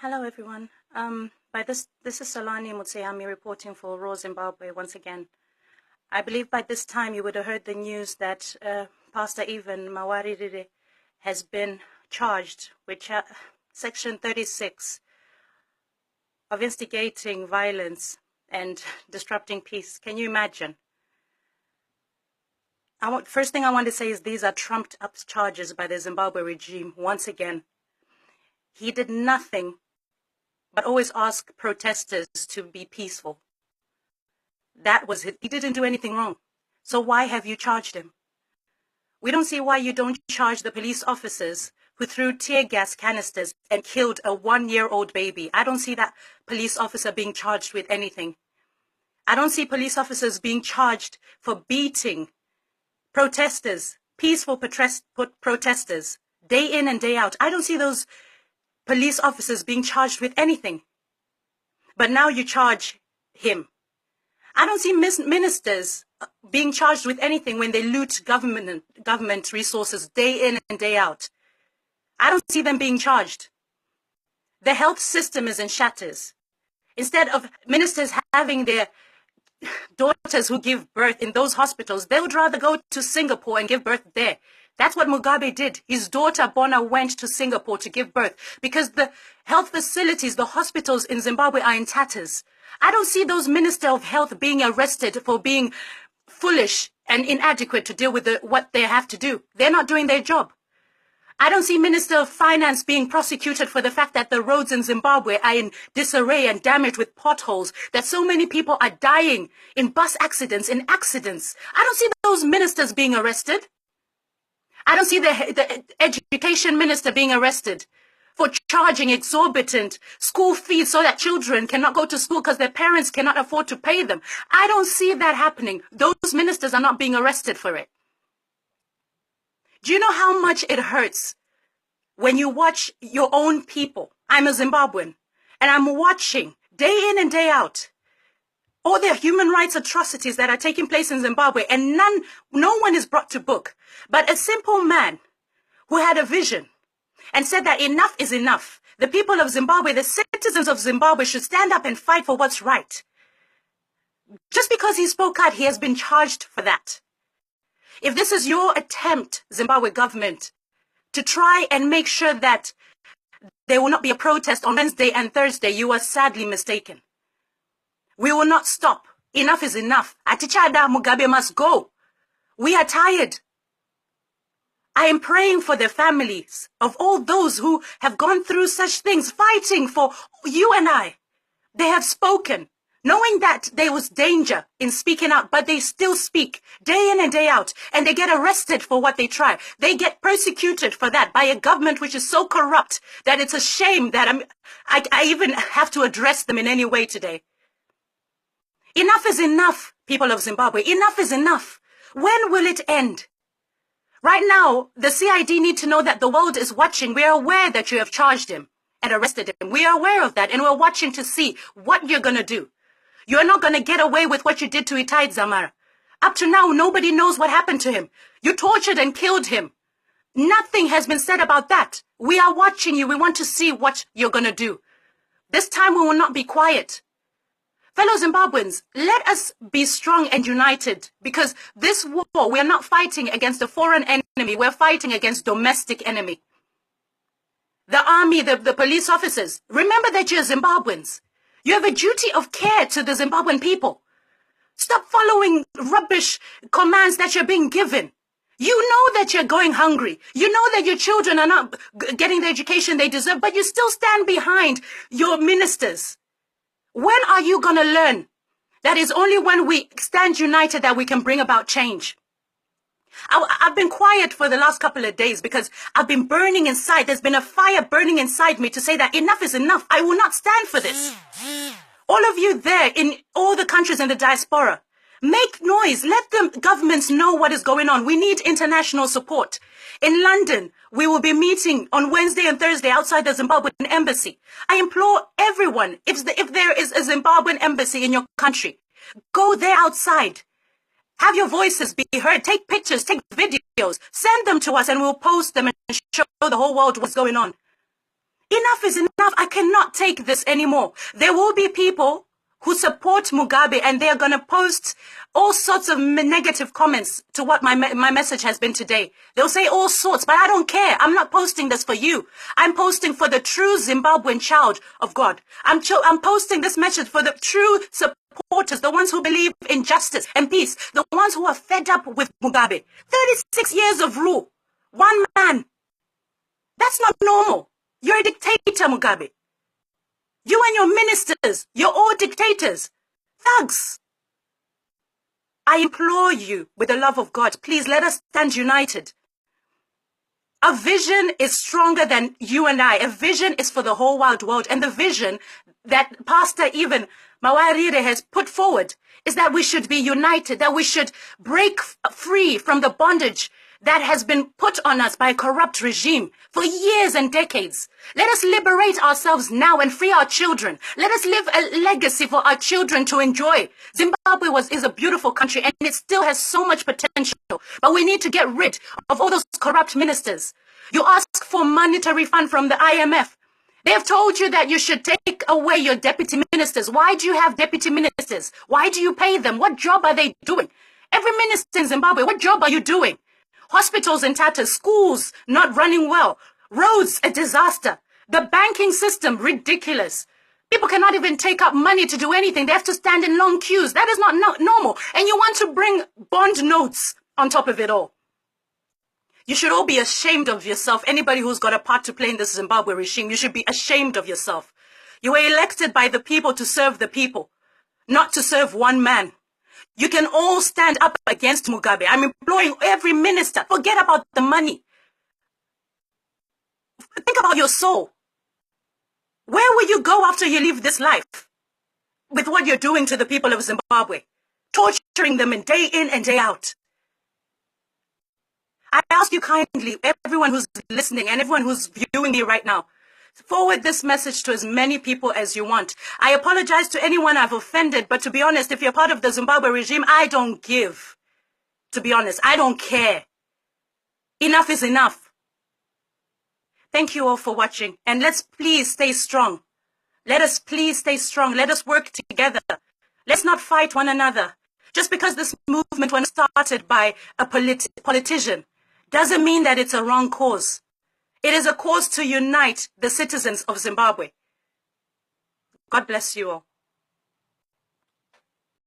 Hello, everyone. This is Salani Mutseyami reporting for Raw Zimbabwe once again. I believe by this time you would have heard the news that Pastor Evan Mawarire has been charged with Section 36 of instigating violence and disrupting peace. Can you imagine? First thing I want to say is these are trumped up charges by the Zimbabwe regime once again. He did nothing but always ask protesters to be peaceful. That was it. He didn't do anything wrong. So why have you charged him? We don't see why you don't charge the police officers who threw tear gas canisters and killed a 1-year-old baby. I don't see that police officer being charged with anything. I don't see police officers being charged for beating protesters, peaceful protesters, day in and day out. I don't see those police officers being charged with anything. But now you charge him. I don't see ministers being charged with anything when they loot government resources day in and day out. I don't see them being charged. The health system is in shatters. Instead of ministers having their daughters who give birth in those hospitals, they would rather go to Singapore and give birth there. That's what Mugabe did. His daughter Bona went to Singapore to give birth because the health facilities, the hospitals in Zimbabwe are in tatters. I don't see those ministers of health being arrested for being foolish and inadequate to deal with what they have to do. They're not doing their job. I don't see Minister of Finance being prosecuted for the fact that the roads in Zimbabwe are in disarray and damaged with potholes, that so many people are dying in bus accidents, in accidents. I don't see those ministers being arrested. I don't see the education minister being arrested for charging exorbitant school fees so that children cannot go to school because their parents cannot afford to pay them. I don't see that happening. Those ministers are not being arrested for it. Do you know how much it hurts when you watch your own people? I'm a Zimbabwean, and I'm watching day in and day out all the human rights atrocities that are taking place in Zimbabwe, and no one is brought to book. But a simple man who had a vision and said that enough is enough. The people of Zimbabwe, the citizens of Zimbabwe should stand up and fight for what's right. Just because he spoke out, he has been charged for that. If this is your attempt, Zimbabwe government, to try and make sure that there will not be a protest on Wednesday and Thursday, you are sadly mistaken. We will not stop. Enough is enough. HATICHADA, Mugabe must go. We are tired. I am praying for the families of all those who have gone through such things, fighting for you and I. They have spoken, knowing that there was danger in speaking out, but they still speak day in and day out, and they get arrested for what they try. They get persecuted for that by a government which is so corrupt that it's a shame that I even have to address them in any way today. Enough is enough, people of Zimbabwe. Enough is enough. When will it end? Right now, the CID need to know that the world is watching. We are aware that you have charged him and arrested him. We are aware of that, and we're watching to see what you're going to do. You're not going to get away with what you did to Itai Dzamara. Up to now, nobody knows what happened to him. You tortured and killed him. Nothing has been said about that. We are watching you. We want to see what you're going to do. This time, we will not be quiet. Fellow Zimbabweans, let us be strong and united, because this war, we are not fighting against a foreign enemy. We're fighting against domestic enemy. The army, the police officers, remember that you're Zimbabweans. You have a duty of care to the Zimbabwean people. Stop following rubbish commands that you're being given. You know that you're going hungry. You know that your children are not getting the education they deserve, but you still stand behind your ministers. When are you going to learn that it's only when we stand united that we can bring about change? I've been quiet for the last couple of days because I've been burning inside. There's been a fire burning inside me to say that enough is enough. I will not stand for this. All of you there in all the countries in the diaspora, make noise. Let the governments know what is going on. We need international support. In London, we will be meeting on Wednesday and Thursday outside the Zimbabwean embassy. I implore everyone, if there is a Zimbabwean embassy in your country, go there outside. Have your voices be heard. Take pictures, take videos, send them to us, and we'll post them and show the whole world what's going on. Enough Enough is enough. I cannot take this anymore. There will be people who support Mugabe, and they are going to post all sorts of negative comments to what my message has been today. They'll say all sorts, but I don't care. I'm not posting this for you. I'm posting for the true Zimbabwean child of God. I'm posting this message for the true supporters, the ones who believe in justice and peace, the ones who are fed up with Mugabe. 36 years of rule. One man. That's not normal. You're a dictator, Mugabe. You and your ministers, you're all dictators, thugs. I implore you, with the love of God, please let us stand united. A vision is stronger than you and I. A vision is for the whole wide world. And the vision that Pastor Evan Mawarire has put forward is that we should be united, that we should break free from the bondage that has been put on us by a corrupt regime for years and decades. Let us liberate ourselves now and free our children. Let us leave a legacy for our children to enjoy. Zimbabwe is a beautiful country, and it still has so much potential. But we need to get rid of all those corrupt ministers. You ask for monetary fund from the IMF. They have told you that you should take away your deputy ministers. Why do you have deputy ministers? Why do you pay them? What job are they doing? Every minister in Zimbabwe, what job are you doing? Hospitals in tatters, schools not running well, roads a disaster, the banking system ridiculous. People cannot even take up money to do anything. They have to stand in long queues. That is not normal. And you want to bring bond notes on top of it all. You should all be ashamed of yourself. Anybody who's got a part to play in this Zimbabwe regime, you should be ashamed of yourself. You were elected by the people to serve the people, not to serve one man. You can all stand up against Mugabe. I'm imploring every minister, forget about the money. Think about your soul. Where will you go after you leave this life? With what you're doing to the people of Zimbabwe, torturing them day in and day out. I ask you kindly, everyone who's listening and everyone who's viewing me right now, forward this message to as many people as you want. I apologize to anyone I've offended, but to be honest, if you're part of the Zimbabwe regime, I don't give. To be honest, I don't care. Enough is enough. Thank you all for watching, and let's please stay strong. Let us please stay strong. Let us work together. Let's not fight one another. Just because this movement was started by a politician doesn't mean that it's a wrong cause. It is a cause to unite the citizens of Zimbabwe. God bless you all.